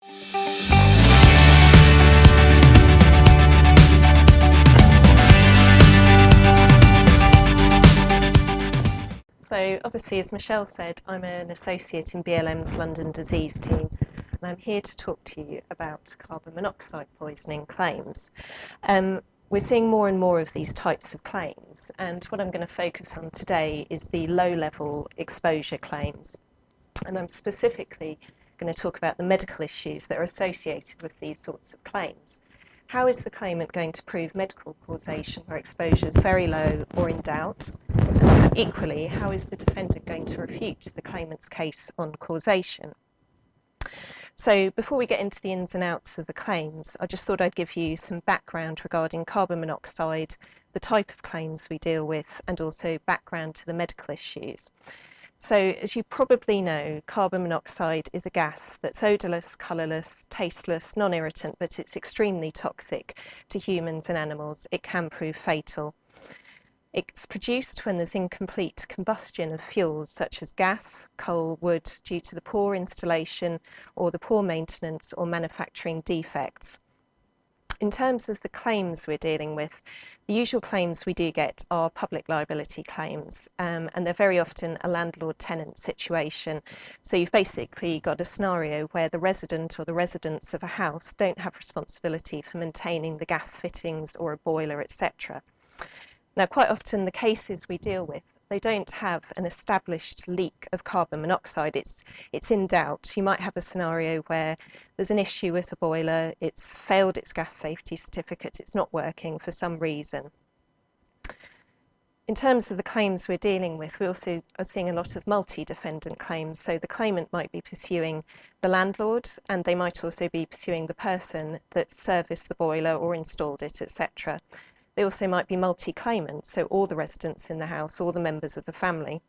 So obviously, as Michelle said, I'm an associate in BLM's London disease team, and I'm here to talk to you about carbon monoxide poisoning claims. We're seeing more and more of these types of claims, and what I'm going to focus on today is the low-level exposure claims. And I'm specifically going to talk about the medical issues that are associated with these sorts of claims. How is the claimant going to prove medical causation where exposure is very low or in doubt? And equally, how is the defendant going to refute the claimant's case on causation? So before we get into the ins and outs of the claims, I just thought I'd give you some background regarding carbon monoxide, the type of claims we deal with, and also background to the medical issues. So as you probably know, carbon monoxide is a gas that's odourless, colourless, tasteless, non-irritant, but it's extremely toxic to humans and animals. It can prove fatal. It's produced when there's incomplete combustion of fuels such as gas, coal, wood, due to the poor installation or the poor maintenance or manufacturing defects. In terms of the claims we're dealing with, the usual claims we do get are public liability claims, and they're very often a landlord-tenant situation. So you've basically got a scenario where the resident or the residents of a house don't have responsibility for maintaining the gas fittings or a boiler, etc. Now, quite often the cases we deal with, they don't have an established leak of carbon monoxide. It's in doubt. You might have a scenario where there's an issue with the boiler, it's failed its gas safety certificate, it's not working for some reason. In terms of the claims we're dealing with, we also are seeing a lot of multi-defendant claims. So the claimant might be pursuing the landlord, and they might also be pursuing the person that serviced the boiler or installed it, etc. They also might be multi-claimants, so all the residents in the house, all the members of the family.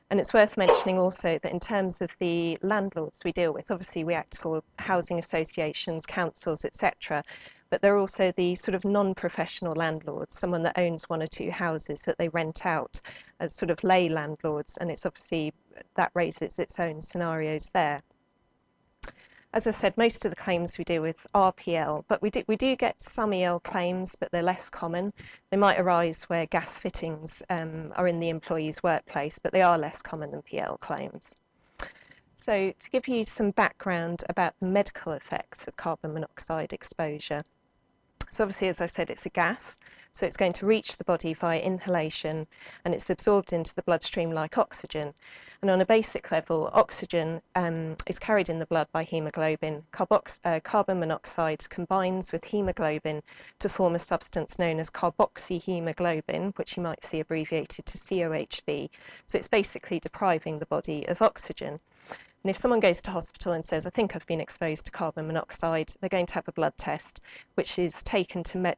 And it's worth mentioning also that in terms of the landlords we deal with, obviously we act for housing associations, councils, etc. But there are also the sort of non-professional landlords, someone that owns one or two houses that they rent out as sort of lay landlords, and it's obviously that raises its own scenarios there. As I said, most of the claims we deal with are PL, but we do get some EL claims, but they're less common. They might arise where gas fittings are in the employee's workplace, but they are less common than PL claims. So to give you some background about the medical effects of carbon monoxide exposure. So obviously, as I said, it's a gas, so it's going to reach the body via inhalation, and it's absorbed into the bloodstream like oxygen. And on a basic level, oxygen is carried in the blood by hemoglobin. Carbon monoxide combines with hemoglobin to form a substance known as carboxyhemoglobin, which you might see abbreviated to COHB. So it's basically depriving the body of oxygen. And if someone goes to hospital and says, I think I've been exposed to carbon monoxide, they're going to have a blood test, which is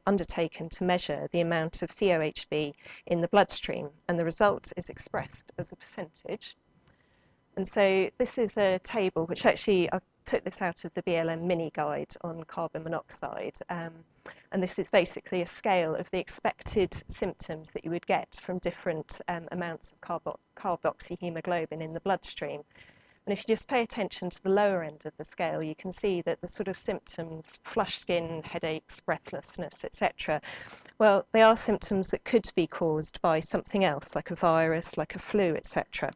undertaken to measure the amount of COHB in the bloodstream. And the result is expressed as a percentage. And so this is a table, which actually I took this out of the BLM mini guide on carbon monoxide. And this is basically a scale of the expected symptoms that you would get from different amounts of carboxyhemoglobin in the bloodstream. And if you just pay attention to the lower end of the scale, you can see that the sort of symptoms, flushed skin, headaches, breathlessness, etc., well, they are symptoms that could be caused by something else, like a virus, like a flu, etc.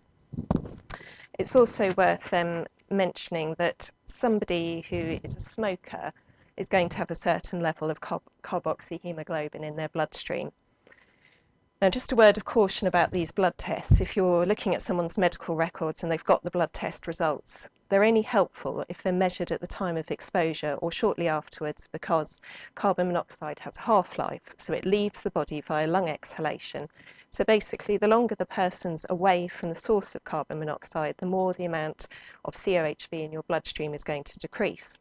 It's also worth mentioning that somebody who is a smoker is going to have a certain level of carboxyhemoglobin in their bloodstream. Now, just a word of caution about these blood tests. If you're looking at someone's medical records and they've got the blood test results, they're only helpful if they're measured at the time of exposure or shortly afterwards, because carbon monoxide has a half-life, so it leaves the body via lung exhalation. So basically, the longer the person's away from the source of carbon monoxide, the more the amount of COHB in your bloodstream is going to decrease.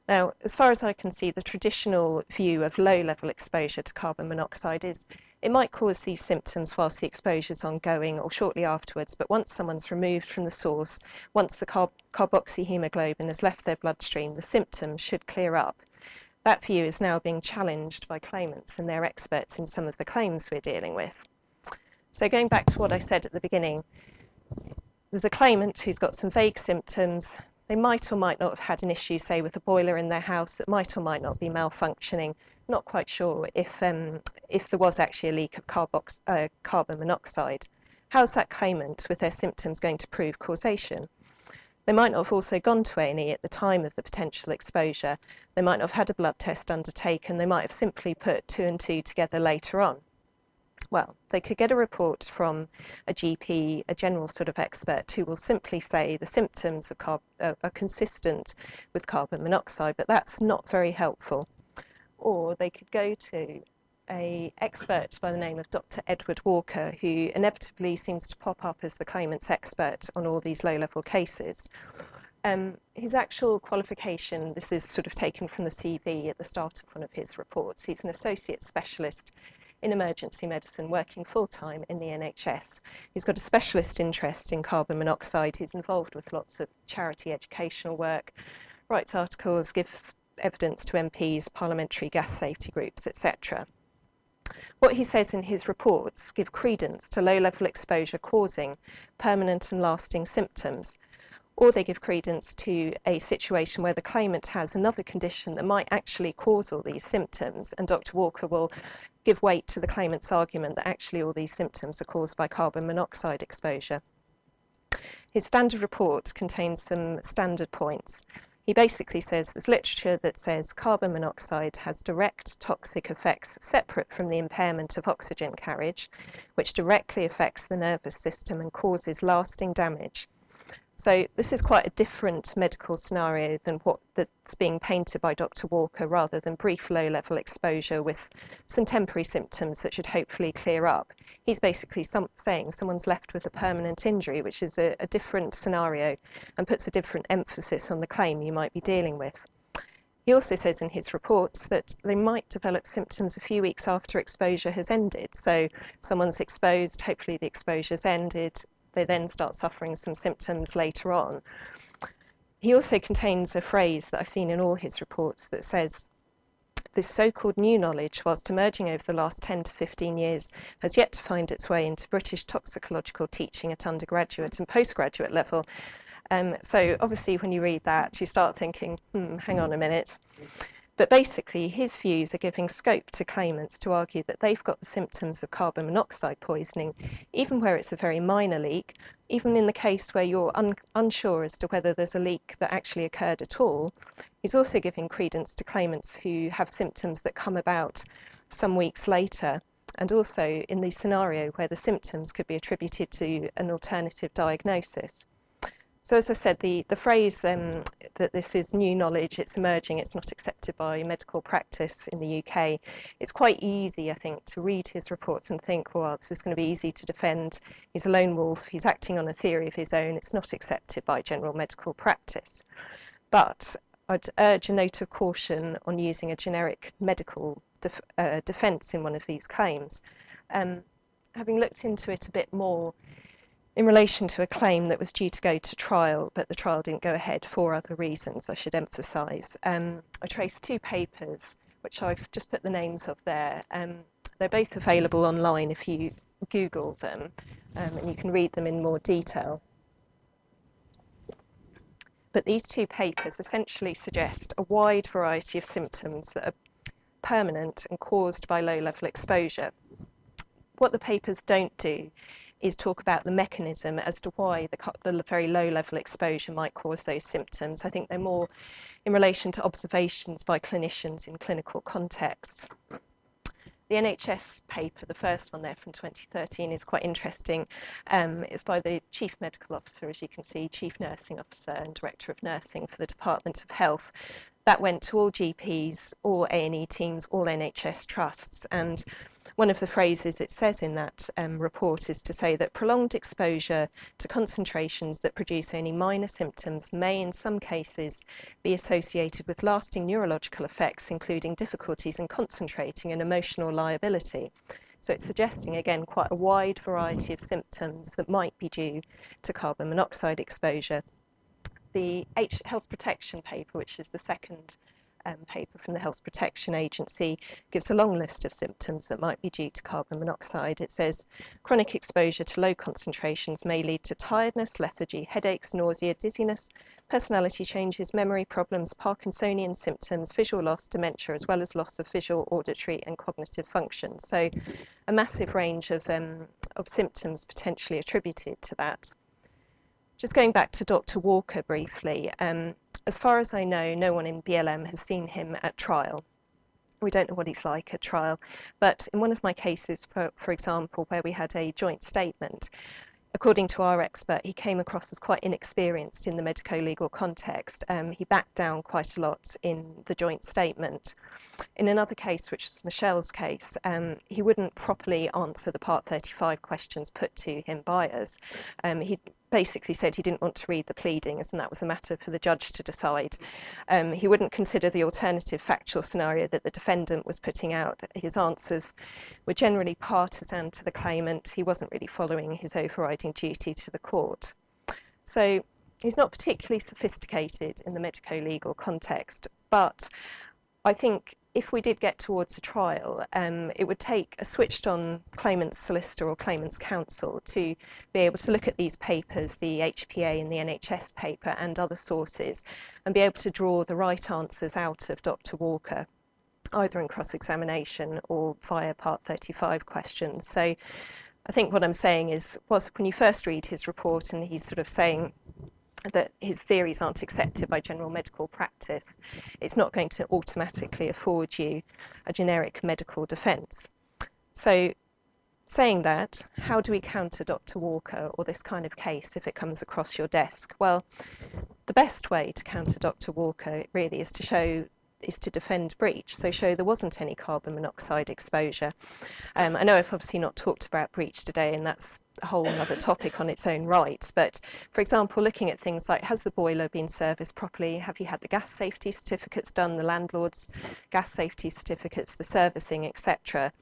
Now, as far as I can see, the traditional view of low-level exposure to carbon monoxide is it might cause these symptoms whilst the exposure is ongoing or shortly afterwards, but once someone's removed from the source, once the carboxyhemoglobin has left their bloodstream, the symptoms should clear up. That view is now being challenged by claimants, and they're experts in some of the claims we're dealing with. So going back to what I said at the beginning, there's a claimant who's got some vague symptoms. They might or might not have had an issue, say, with a boiler in their house that might or might not be malfunctioning. Not quite sure if there was actually a leak of carbon monoxide. How's that claimant with their symptoms going to prove causation? They might not have also gone to A&E at the time of the potential exposure. They might not have had a blood test undertaken. They might have simply put 2 and 2 together later on. Well, they could get a report from a GP, a general sort of expert, who will simply say the symptoms are consistent with carbon monoxide, but that's not very helpful. Or they could go to an expert by the name of Dr. Edward Walker, who inevitably seems to pop up as the claimant's expert on all these low-level cases. His actual qualification, this is sort of taken from the CV at the start of one of his reports. He's an associate specialist in emergency medicine working full-time in the NHS. He's got a specialist interest in carbon monoxide. He's involved with lots of charity educational work, writes articles, gives evidence to MPs, parliamentary gas safety groups, etc. What he says in his reports give credence to low-level exposure causing permanent and lasting symptoms, or they give credence to a situation where the claimant has another condition that might actually cause all these symptoms, and Dr. Walker will give weight to the claimant's argument that actually all these symptoms are caused by carbon monoxide exposure. His standard report contains some standard points. He basically says there's literature that says carbon monoxide has direct toxic effects separate from the impairment of oxygen carriage, which directly affects the nervous system and causes lasting damage. So this is quite a different medical scenario than that's being painted by Dr. Walker, rather than brief low-level exposure with some temporary symptoms that should hopefully clear up. He's basically saying someone's left with a permanent injury, which is a different scenario and puts a different emphasis on the claim you might be dealing with. He also says in his reports that they might develop symptoms a few weeks after exposure has ended. So someone's exposed, hopefully the exposure's ended, they then start suffering some symptoms later on. He also contains a phrase that I've seen in all his reports that says, this so-called new knowledge, whilst emerging over the last 10 to 15 years, has yet to find its way into British toxicological teaching at undergraduate and postgraduate level. So obviously when you read that, you start thinking, hang on a minute. But basically, his views are giving scope to claimants to argue that they've got the symptoms of carbon monoxide poisoning, even where it's a very minor leak, even in the case where you're unsure as to whether there's a leak that actually occurred at all. He's also giving credence to claimants who have symptoms that come about some weeks later, and also in the scenario where the symptoms could be attributed to an alternative diagnosis. So as I said, the phrase that this is new knowledge, it's emerging, it's not accepted by medical practice in the UK, it's quite easy, I think, to read his reports and think, well, this is going to be easy to defend. He's a lone wolf, he's acting on a theory of his own, it's not accepted by general medical practice. But I'd urge a note of caution on using a generic medical defence in one of these claims. Having looked into it a bit more, in relation to a claim that was due to go to trial, but the trial didn't go ahead for other reasons, I should emphasise. I traced 2 papers, which I've just put the names of there. They're both available online if you Google them, and you can read them in more detail. But these 2 papers essentially suggest a wide variety of symptoms that are permanent and caused by low-level exposure. What the papers don't do is talk about the mechanism as to why the very low-level exposure might cause those symptoms. I think they're more in relation to observations by clinicians in clinical contexts. The Nhs paper, the first one there from 2013, is quite interesting. It's by the Chief Medical Officer, as you can see, Chief Nursing Officer and Director of Nursing for the Department of Health. That went to all GPs, all A&E teams, all NHS trusts, and one of the phrases it says in that report is to say that prolonged exposure to concentrations that produce only minor symptoms may in some cases be associated with lasting neurological effects, including difficulties in concentrating and emotional liability. So it's suggesting, again, quite a wide variety of symptoms that might be due to carbon monoxide exposure. The Health Protection paper, which is the second paper from the Health Protection Agency gives a long list of symptoms that might be due to carbon monoxide. It says chronic exposure to low concentrations may lead to tiredness, lethargy, headaches, nausea, dizziness, personality changes, memory problems, Parkinsonian symptoms, visual loss, dementia, as well as loss of visual, auditory and cognitive function. So a massive range of symptoms potentially attributed to that. Just going back to Dr. Walker briefly, as far as I know, no one in BLM has seen him at trial. We don't know what he's like at trial, but in one of my cases, for example, where we had a joint statement, according to our expert, he came across as quite inexperienced in the medico-legal context. He backed down quite a lot in the joint statement. In another case, which was Michelle's case, he wouldn't properly answer the Part 35 questions put to him by us. He basically said he didn't want to read the pleadings, and that was a matter for the judge to decide. He wouldn't consider the alternative factual scenario that the defendant was putting out. His answers were generally partisan to the claimant. He wasn't really following his overriding duty to the court. So he's not particularly sophisticated in the medico-legal context, but I think if we did get towards a trial, it would take a switched-on claimant's solicitor or claimant's counsel to be able to look at these papers, the HPA and the Nhs paper and other sources, and be able to draw the right answers out of Dr. Walker, either in cross-examination or via Part 35 questions. So I think what I'm saying is, when you first read his report and he's sort of saying that his theories aren't accepted by general medical practice, it's not going to automatically afford you a generic medical defence. So saying that, how do we counter Dr. Walker or this kind of case if it comes across your desk? Well, the best way to counter Dr. Walker really is to defend breach, so show there wasn't any carbon monoxide exposure. I know I've obviously not talked about breach today, and that's a whole other topic on its own right, but for example, looking at things like, has the boiler been serviced properly? Have you had the gas safety certificates done, the landlord's gas safety certificates, the servicing, etc.?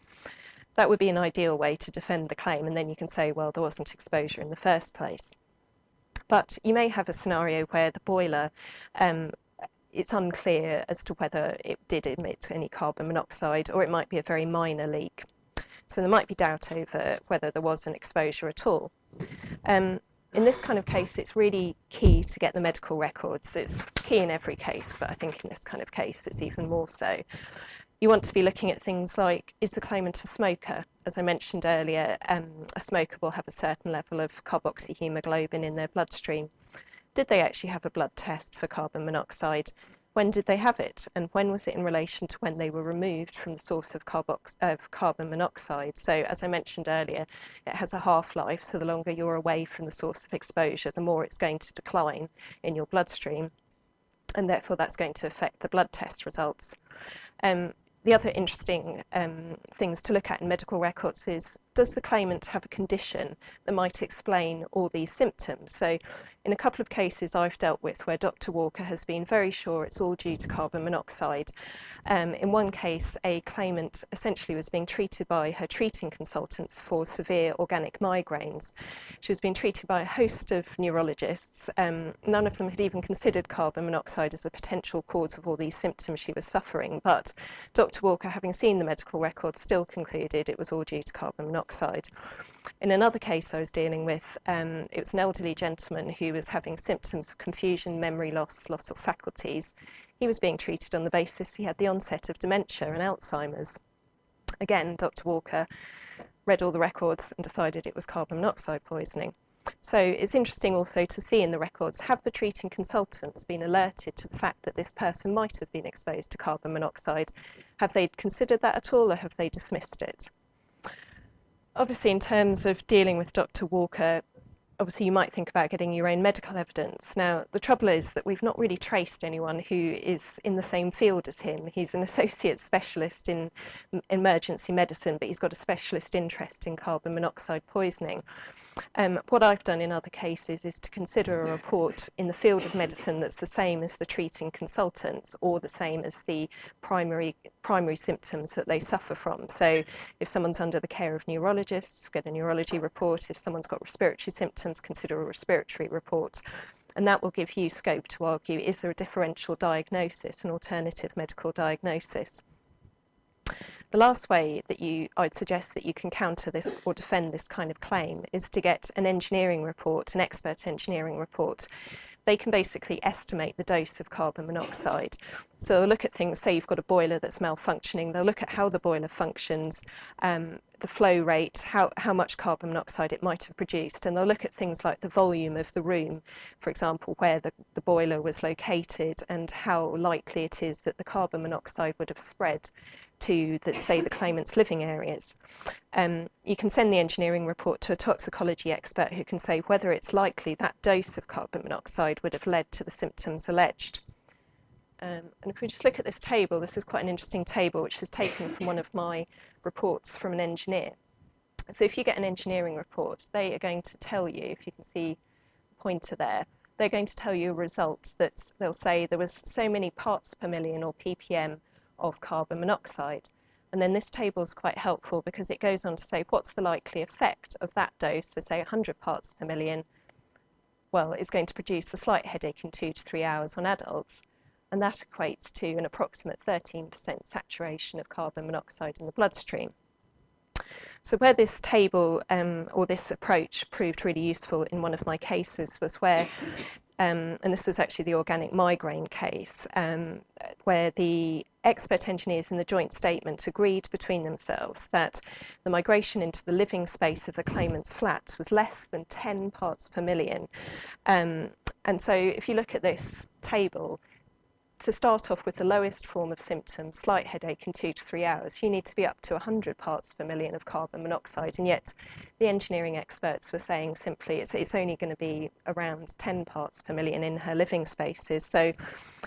That would be an ideal way to defend the claim, and then you can say, well, there wasn't exposure in the first place. But you may have a scenario where the boiler it's unclear as to whether it did emit any carbon monoxide, or it might be a very minor leak. So there might be doubt over whether there was an exposure at all. In this kind of case, it's really key to get the medical records. It's key in every case, but I think in this kind of case, it's even more so. You want to be looking at things like, is the claimant a smoker? As I mentioned earlier, a smoker will have a certain level of carboxyhemoglobin in their bloodstream. Did they actually have a blood test for carbon monoxide? When did they have it? And when was it in relation to when they were removed from the source of carbon monoxide? So as I mentioned earlier, it has a half-life, so the longer you're away from the source of exposure, the more it's going to decline in your bloodstream, and therefore that's going to affect the blood test results. The other interesting things to look at in medical records is, does the claimant have a condition that might explain all these symptoms? So in a couple of cases I've dealt with where Dr. Walker has been very sure it's all due to carbon monoxide. In one case, a claimant essentially was being treated by her treating consultants for severe organic migraines. She was being treated by a host of neurologists. None of them had even considered carbon monoxide as a potential cause of all these symptoms she was suffering, but Dr. Walker, having seen the medical records, still concluded it was all due to carbon monoxide. In another case I was dealing with, it was an elderly gentleman who was having symptoms of confusion, memory loss, loss of faculties. He was being treated on the basis he had the onset of dementia and Alzheimer's. Again, Dr. Walker read all the records and decided it was carbon monoxide poisoning. So it's interesting also to see in the records, have the treating consultants been alerted to the fact that this person might have been exposed to carbon monoxide? Have they considered that at all, or have they dismissed it? Obviously, in terms of dealing with Dr. Walker, obviously you might think about getting your own medical evidence. Now, the trouble is that we've not really traced anyone who is in the same field as him. He's an associate specialist in emergency medicine, but he's got a specialist interest in carbon monoxide poisoning. What I've done in other cases is to consider a report in the field of medicine that's the same as the treating consultants, or the same as the primary symptoms that they suffer from. So if someone's under the care of neurologists, get a neurology report. If someone's got respiratory symptoms, consider a respiratory report. and that will give you scope to argue, is there a differential diagnosis, an alternative medical diagnosis? The last way that I'd suggest that you can counter this or defend this kind of claim is to get an engineering report, an expert engineering report. They can basically estimate the dose of carbon monoxide. So they'll look at things, say you've got a boiler that's malfunctioning, they'll look at how the boiler functions, the flow rate, how much carbon monoxide it might have produced, and they'll look at things like the volume of the room, for example, where the boiler was located and how likely it is that the carbon monoxide would have spread to, say, the claimant's living areas. You can send the engineering report to a toxicology expert who can say whether it's likely that dose of carbon monoxide would have led to the symptoms alleged. And if we just look at this table, this is quite an interesting table which is taken from one of my reports from an engineer. So if you get an engineering report, they are going to tell you, if you can see the pointer there, they're going to tell you a result that they'll say there was so many parts per million, or ppm, of carbon monoxide. And then this table is quite helpful because it goes on to say what's the likely effect of that dose, so say 100 parts per million, well, is going to produce a slight headache in 2 to 3 hours on adults. And that equates to an approximate 13% saturation of carbon monoxide in the bloodstream. So where this table or this approach proved really useful in one of my cases was where, and this was actually the organic migraine case, where the expert engineers in the joint statement agreed between themselves that the migration into the living space of the claimant's flat was less than 10 parts per million. And so if you look at this table, to start off with the lowest form of symptoms, slight headache in 2 to 3 hours, you need to be up to 100 parts per million of carbon monoxide, and yet the engineering experts were saying simply it's only going to be around 10 parts per million in her living spaces. So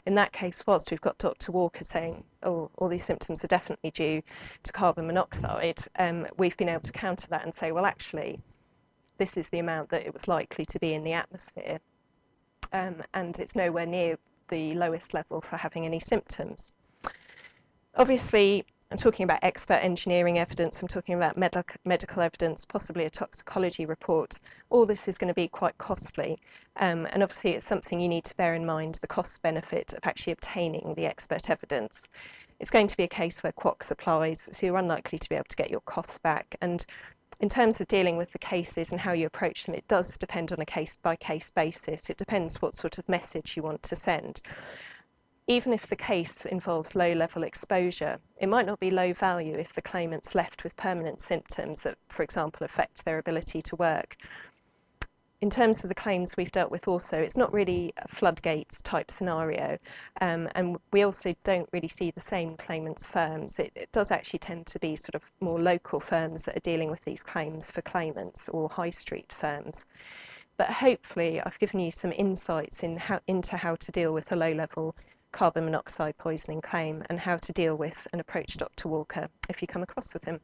in that case, whilst we've got Dr. Walker saying, oh, all these symptoms are definitely due to carbon monoxide, we've been able to counter that and say, well, actually, this is the amount that it was likely to be in the atmosphere, and it's nowhere near the lowest level for having any symptoms. Obviously, I'm talking about expert engineering evidence, I'm talking about medical evidence, possibly a toxicology report. All this is going to be quite costly, and obviously it's something you need to bear in mind, the cost benefit of actually obtaining the expert evidence. It's going to be a case where QOX applies, so you're unlikely to be able to get your costs back. And in terms of dealing with the cases and how you approach them, it does depend on a case-by-case basis. It depends what sort of message you want to send. Even if the case involves low-level exposure, it might not be low value if the claimant's left with permanent symptoms that, for example, affect their ability to work. In terms of the claims we've dealt with also, it's not really a floodgates type scenario, and we also don't really see the same claimants' firms. It does actually tend to be sort of more local firms that are dealing with these claims for claimants, or high street firms. But hopefully I've given you some insights into how to deal with a low-level carbon monoxide poisoning claim and how to deal with and approach Dr. Walker if you come across with him.